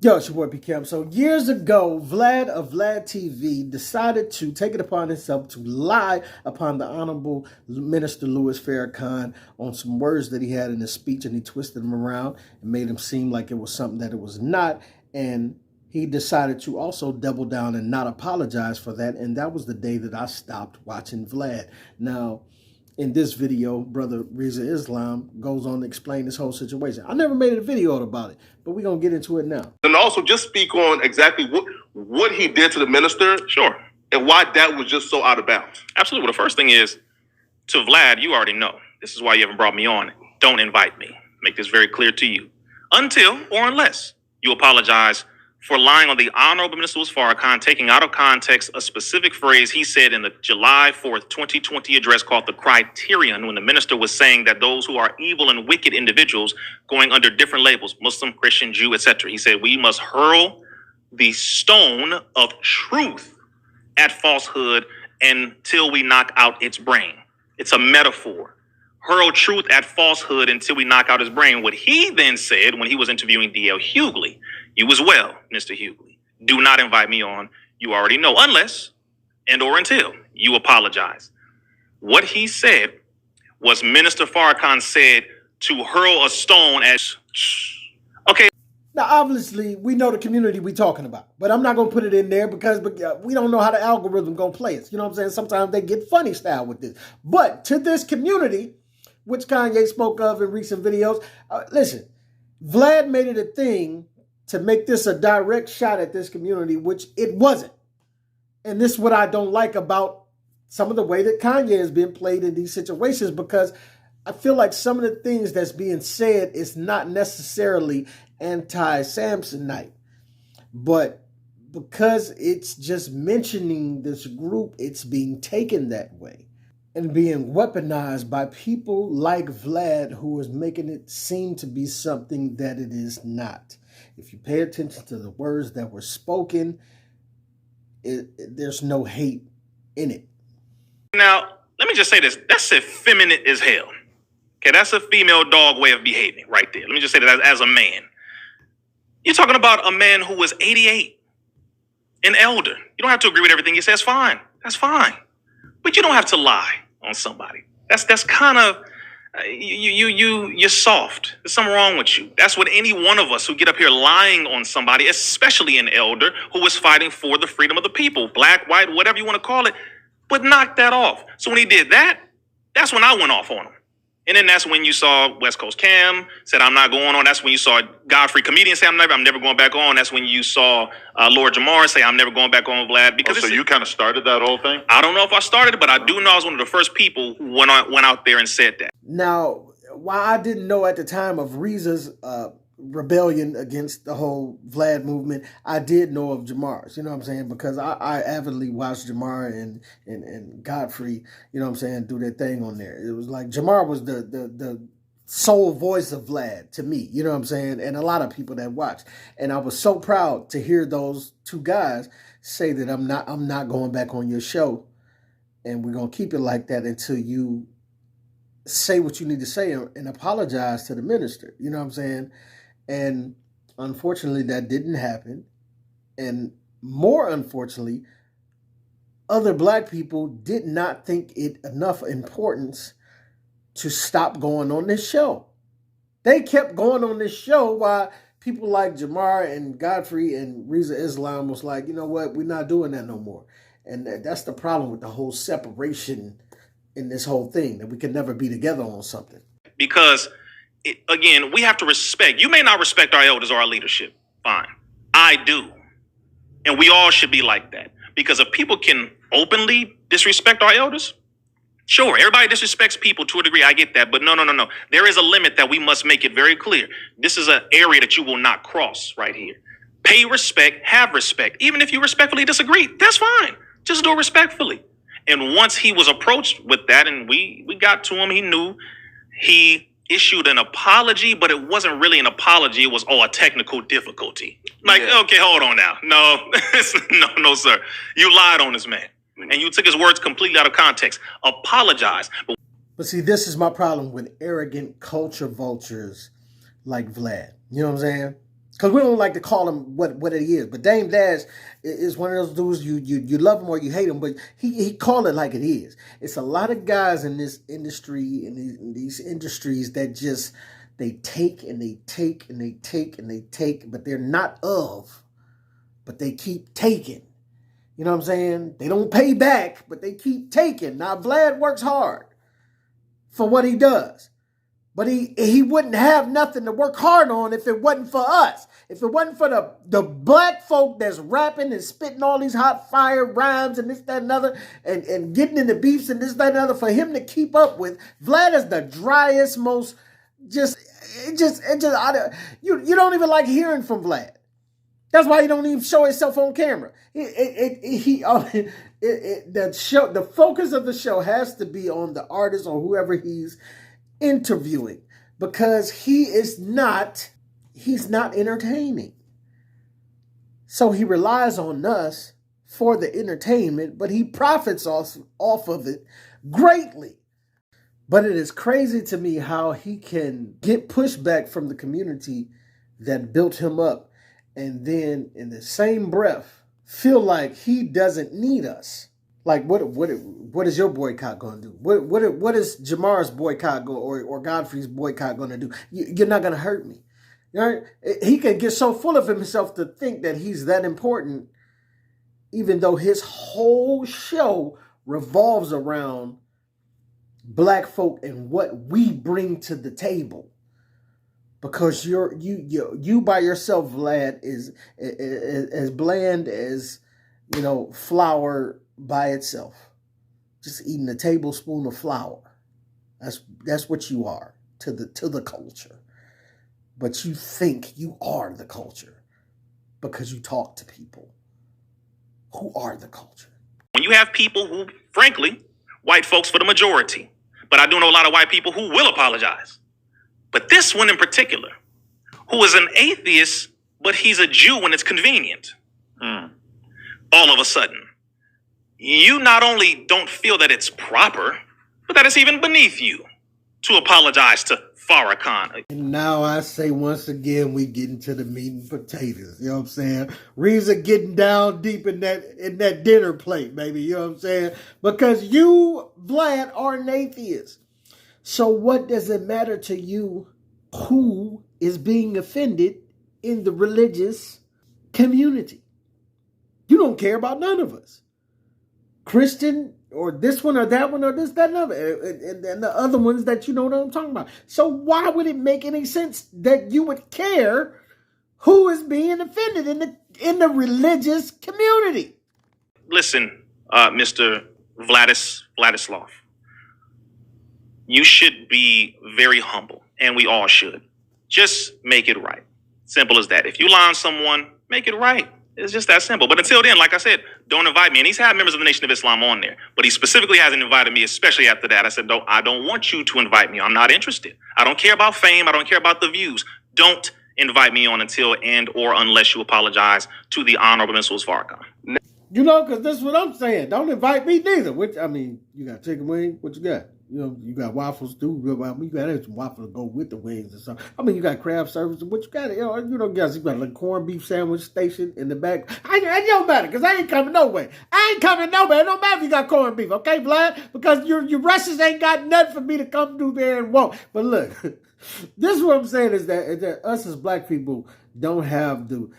Yo, it's your boy PKM. So years ago, Vlad of VladTV decided to take it upon himself to lie upon the Honorable Minister Louis Farrakhan on some words that he had in his speech, and he twisted them around and made him seem like it was something that it was not. And he decided to also double down and not apologize for that. And that was the day that I stopped watching Vlad. Now, in this video, brother Riza Islam goes on to explain this whole situation. I never made a video about it, but we're going to get into it now. And also just speak on exactly what he did to the minister. Sure. And why that was just so out of bounds. Absolutely. Well, the first thing is, to Vlad, you already know. This is why you haven't brought me on. Don't invite me. Make this very clear to you. Until or unless you apologize for lying on the Honorable Minister Farrakhan, taking out of context a specific phrase he said in the July 4th, 2020 address called the Criterion, when the minister was saying that those who are evil and wicked individuals going under different labels, Muslim, Christian, Jew, etc. He said, we must hurl the stone of truth at falsehood until we knock out its brain. It's a metaphor. Hurl truth at falsehood until we knock out his brain. What he then said when he was interviewing D.L. Hughley, you as well, Mr. Hughley, do not invite me on. You already know, unless and or until you apologize. What he said was Minister Farrakhan said to hurl a stone at... Okay. Now, obviously, we know the community we talking about, but I'm not going to put it in there because we don't know how the algorithm going to play it. You know what I'm saying? Sometimes they get funny style with this. But to this community, which Kanye spoke of in recent videos, listen, Vlad made it a thing to make this a direct shot at this community, which it wasn't. And this is what I don't like about some of the way that Kanye has been played in these situations, because I feel like some of the things that's being said is not necessarily anti-Samsonite, but because it's just mentioning this group, it's being taken that way and being weaponized by people like Vlad, who is making it seem to be something that it is not. If you pay attention to the words that were spoken, there's no hate in it. Now, let me just say this. That's effeminate as hell. Okay, that's a female dog way of behaving right there. Let me just say that as a man. You're talking about a man who was 88, an elder. You don't have to agree with everything he says. Fine. That's fine. But you don't have to lie on somebody. That's kind of... You're soft. There's something wrong with you. That's what any one of us who get up here lying on somebody, especially an elder who is fighting for the freedom of the people, black, white, whatever you want to call it, but knock that off. So when he did that, that's when I went off on him. And then that's when you saw West Coast Cam said, I'm not going on. That's when you saw Godfrey, comedian, say, I'm never going back on. That's when you saw Lord Jamar say, I'm never going back on Vlad. Because so you kind of started that whole thing? I don't know if I started it, but I do know I was one of the first people who went out there and said that. Now, while I didn't know at the time of Riza's rebellion against the whole Vlad movement, I did know of Jamar's, you know what I'm saying? Because I avidly watched Jamar and Godfrey, you know what I'm saying, do their thing on there. It was like Jamar was the sole voice of Vlad to me, you know what I'm saying? And a lot of people that watched. And I was so proud to hear those two guys say that I'm not going back on your show, and we're going to keep it like that until you say what you need to say and apologize to the minister, you know what I'm saying? And unfortunately, that didn't happen. And more unfortunately, other black people did not think it enough importance to stop going on this show. They kept going on this show while people like Jamar and Godfrey and Riza Islam was like, you know what, we're not doing that no more. And that's the problem with the whole separation in this whole thing, that we can never be together on something. Because again, we have to respect. You may not respect our elders or our leadership. Fine. I do. And we all should be like that. Because if people can openly disrespect our elders, sure, everybody disrespects people to a degree. I get that. But no. There is a limit that we must make it very clear. This is an area that you will not cross right here. Pay respect, have respect. Even if you respectfully disagree, that's fine. Just do it respectfully. And once he was approached with that and we got to him, he knew, he issued an apology, but it wasn't really an apology. It was, a technical difficulty. Like, okay, hold on now. No, no, sir. You lied on this man. And you took his words completely out of context. Apologize. But see, this is my problem with arrogant culture vultures like Vlad. You know what I'm saying? Because we don't like to call him what he is. But Dame Dash is one of those dudes, you love him or you hate him, but he called it like it is. It's a lot of guys in this industry, in these industries that just, they take and they take and they take and they take, but they're not of, but they keep taking. You know what I'm saying? They don't pay back, but they keep taking. Now, Vlad works hard for what he does. But he wouldn't have nothing to work hard on if it wasn't for us. If it wasn't for the black folk that's rapping and spitting all these hot fire rhymes and this, that, and other, and getting into beefs and this, that, and other, for him to keep up with. Vlad is the driest, most you don't even like hearing from Vlad. That's why he don't even show himself on camera. The focus of the show has to be on the artist or whoever he's interviewing, because he's not entertaining. So he relies on us for the entertainment, but he profits off of it greatly. But it is crazy to me how he can get pushback from the community that built him up, and then in the same breath feel like he doesn't need us. Like, what is your boycott going to do? What is Jamar's boycott or Godfrey's boycott going to do? You're not going to hurt me. You know, he can get so full of himself to think that he's that important, even though his whole show revolves around black folk and what we bring to the table. Because you by yourself, Vlad, is as bland as, flour by itself. Just eating a tablespoon of flour. That's what you are to the culture. But you think you are the culture because you talk to people who are the culture. When you have people who, frankly, white folks for the majority, but I do know a lot of white people who will apologize. But this one in particular, who is an atheist, but he's a Jew when it's convenient. All of a sudden, you not only don't feel that it's proper, but that it's even beneath you to apologize to Farrakhan. And now I say once again, we get into the meat and potatoes. You know what I'm saying? Riza getting down deep in that dinner plate, baby. You know what I'm saying? Because you, Vlad, are an atheist. So what does it matter to you who is being offended in the religious community? You don't care about none of us. Christian, or this one or that one or this, that, and other, and the other ones that you know what I'm talking about. So why would it make any sense that you would care who is being offended in the religious community? Listen, Mr. Vladislav, you should be very humble, and we all should. Just make it right. Simple as that. If you lie on someone, make it right. It's just that simple. But until then, like I said, don't invite me. And he's had members of the Nation of Islam on there, but he specifically hasn't invited me, especially after that. I said, no, I don't want you to invite me. I'm not interested. I don't care about fame. I don't care about the views. Don't invite me on until and or unless you apologize to the Honorable Mrs. Farrakhan. Because this is what I'm saying. Don't invite me neither. You got chicken wing? What you got? You got waffles too. You got some waffles to go with the wings or something. You got craft service. What you got? You got a corned beef sandwich station in the back. It don't matter because I ain't coming nowhere. It don't matter if you got corned beef, okay, Vlad? Because your Russians ain't got nothing for me to come through there and want. But look, this is what I'm saying is that us as black people don't have the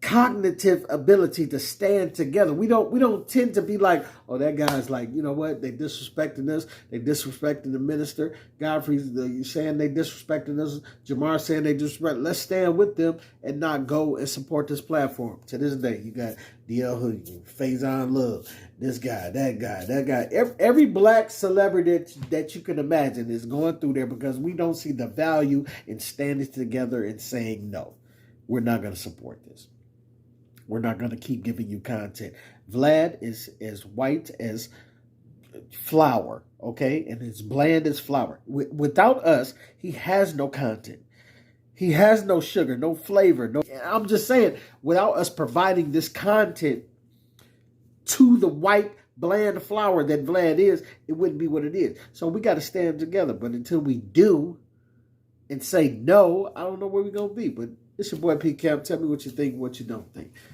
cognitive ability to stand together. We don't tend to be like, oh, that guy's like, you know what, they disrespecting us, they disrespecting the minister, Godfrey's saying they disrespecting us, Jamar saying they disrespect. Let's stand with them and not go and support this platform. To this day, you got DL Hood, Faison Love, this guy, that guy. Every black celebrity that you can imagine is going through there because we don't see the value in standing together and saying, no, we're not going to support this. We're not going to keep giving you content. Vlad is as white as flour, okay? And as bland as flour. Without us, he has no content. He has no sugar, no flavor. I'm just saying, without us providing this content to the white, bland flour that Vlad is, it wouldn't be what it is. So we got to stand together. But until we do and say no, I don't know where we're going to be. But It's your boy P Camp. Tell me what you think, what you don't think.